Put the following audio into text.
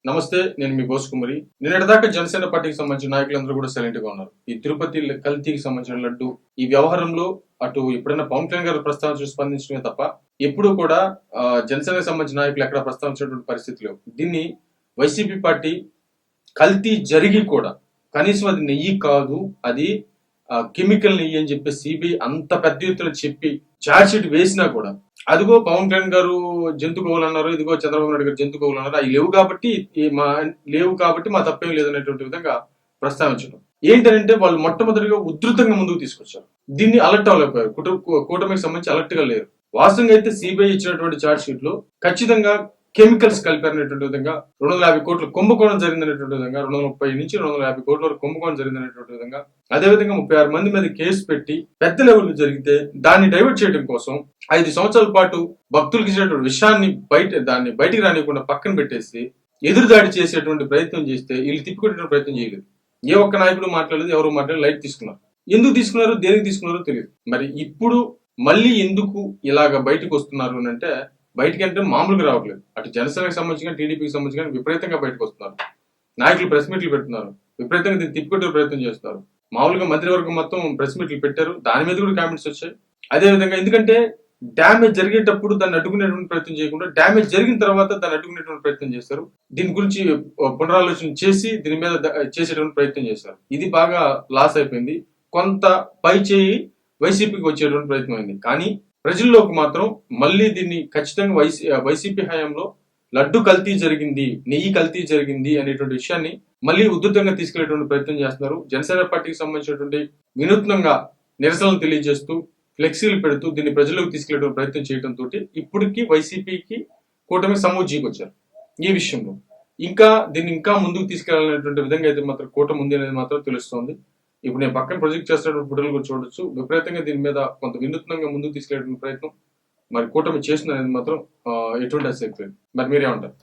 నమస్తే, నేను మీ బోస్ కుమరి. నిన్నటిదాకా జనసేన పార్టీకి సంబంధించిన నాయకులందరూ కూడా సైలెంట్ గా ఉన్నారు. ఈ తిరుపతి కల్తీకి సంబంధించిన లడ్డు ఈ వ్యవహారంలో అటు ఎప్పుడైనా పవన్ కళ్యాణ్ గారు ప్రస్తావించి స్పందించడమే తప్ప ఎప్పుడు కూడా జనసేనకు సంబంధించిన నాయకులు ఎక్కడ ప్రస్తావించినటువంటి పరిస్థితి లేవు. దీన్ని వైసీపీ పార్టీ కల్తీ జరిగి కూడా కనీసం అది నెయ్యి కాదు, అది కెమికల్ నెయ్యి అని చెప్పి సిబిఐ అంత పెద్ద ఎత్తున చెప్పి ఛార్జ్ షీట్ వేసినా కూడా అదిగో పవన్ కళ్యాణ్ గారు జంతు గోవులు అన్నారు, ఇదిగో చంద్రబాబు నాయుడు గారు జంతు గోవులు అన్నారు, అవి లేవు కాబట్టి మా తప్పేం లేదనేటువంటి విధంగా ప్రస్తావించడం ఏంటంటే వాళ్ళు మొట్టమొదటిగా ఉధృతంగా ముందుకు తీసుకొచ్చారు. దీన్ని అలర్ట్ అవ్వలేకపోయారు. కూటమికి సంబంధించి అలర్ట్ గా లేరు. వాస్తవంగా అయితే సిబిఐ ఇచ్చినటువంటి ఛార్జ్ షీట్ లో ఖచ్చితంగా కెమికల్స్ కలిపారనేటువంటి విధంగా 250 కోట్ల కుంభకోణం జరిగిందనేటువంటి విధంగా 230 నుంచి 250 కోట్ల వరకు కుంభకోణం జరిగిందనేటువంటి విధంగా అదేవిధంగా 36 మంది మీద కేసు పెట్టి పెద్ద లెవెల్ జరిగితే దాన్ని డైవర్ట్ చేయడం కోసం 5 సంవత్సరాల పాటు భక్తులకు ఇచ్చినటువంటి విషయాన్ని దాన్ని బయటికి రానివ్వకుండా పక్కన పెట్టేసి ఎదురుదాడి చేసేటువంటి ప్రయత్నం చేస్తే వీళ్ళు తిప్పికొట్టేటువంటి ప్రయత్నం చేయలేదు. ఏ ఒక్క నాయకుడు మాట్లాడలేదు, ఎవరు మాట్లాడలేదు, లైట్ తీసుకున్నారు. ఎందుకు తీసుకున్నారు, దేనికి తీసుకున్నారో తెలియదు. మరి ఇప్పుడు మళ్ళీ ఎందుకు ఇలాగ బయటకు వస్తున్నారు అంటే బయటికి అంటే మామూలుగా రావట్లేదు. అటు జనసేనకు సంబంధించిన టీడీపీకి సంబంధించిన విపరీతంగా బయటకు వస్తున్నారు. నాయకులు ప్రెస్ మీట్లు పెడుతున్నారు, విపరీతంగా దీన్ని తిప్పికొట్టే ప్రయత్నం చేస్తున్నారు. మామూలుగా మంత్రివర్గం మొత్తం ప్రెస్ మీట్లు పెట్టారు, దాని మీద కూడా కామెంట్స్ వచ్చాయి. అదేవిధంగా ఎందుకంటే డ్యామేజ్ జరిగేటప్పుడు దాన్ని అడ్డుకునేటువంటి ప్రయత్నం చేయకుండా డ్యామేజ్ జరిగిన తర్వాత దాన్ని అడ్డుకునేటువంటి ప్రయత్నం చేస్తారు. దీని గురించి పునరాలోచన చేసి దీని మీద చేసేటువంటి ప్రయత్నం చేస్తారు. ఇది బాగా లాస్ అయిపోయింది. కొంత పై చేయి వైసీపీకి వచ్చేటువంటి ప్రయత్నం అయింది. కానీ ప్రజల్లోకి మాత్రం మళ్ళీ దీన్ని ఖచ్చితంగా వైసీపీ హయాంలో లడ్డు కల్తీ జరిగింది, నెయ్యి కల్తీ జరిగింది అనేటువంటి విషయాన్ని మళ్ళీ ఉధృతంగా తీసుకెళ్లేటువంటి ప్రయత్నం చేస్తున్నారు. జనసేన పార్టీకి సంబంధించినటువంటి వినూత్నంగా నిరసనలు తెలియజేస్తూ ఫ్లెక్సీలు పెడుతూ దీన్ని ప్రజల్లోకి తీసుకెళ్లేటువంటి ప్రయత్నం చేయడంతో ఇప్పటికీ వైసీపీకి కూటమి సమూజీకి వచ్చారు. ఈ విషయంలో దీన్ని ఇంకా ముందుకు తీసుకెళ్లాలనేటువంటి విధంగా అయితే మాత్రం కూటమి ఉంది అనేది మాత్రం తెలుస్తోంది. ఇప్పుడు నేను పక్కన ప్రొజెక్ట్ చేస్తున్నటువంటి ఫోటోలు కూడా చూడొచ్చు. విపరీతంగా దీని మీద కొంత వినూత్నంగా ముందుకు తీసుకెళ్లే ప్రయత్నం మరి కూటమి చేస్తుంది అనేది మాత్రం ఎటువంటి ఆసక్తి లేదు. మరి మీరేమంటారు?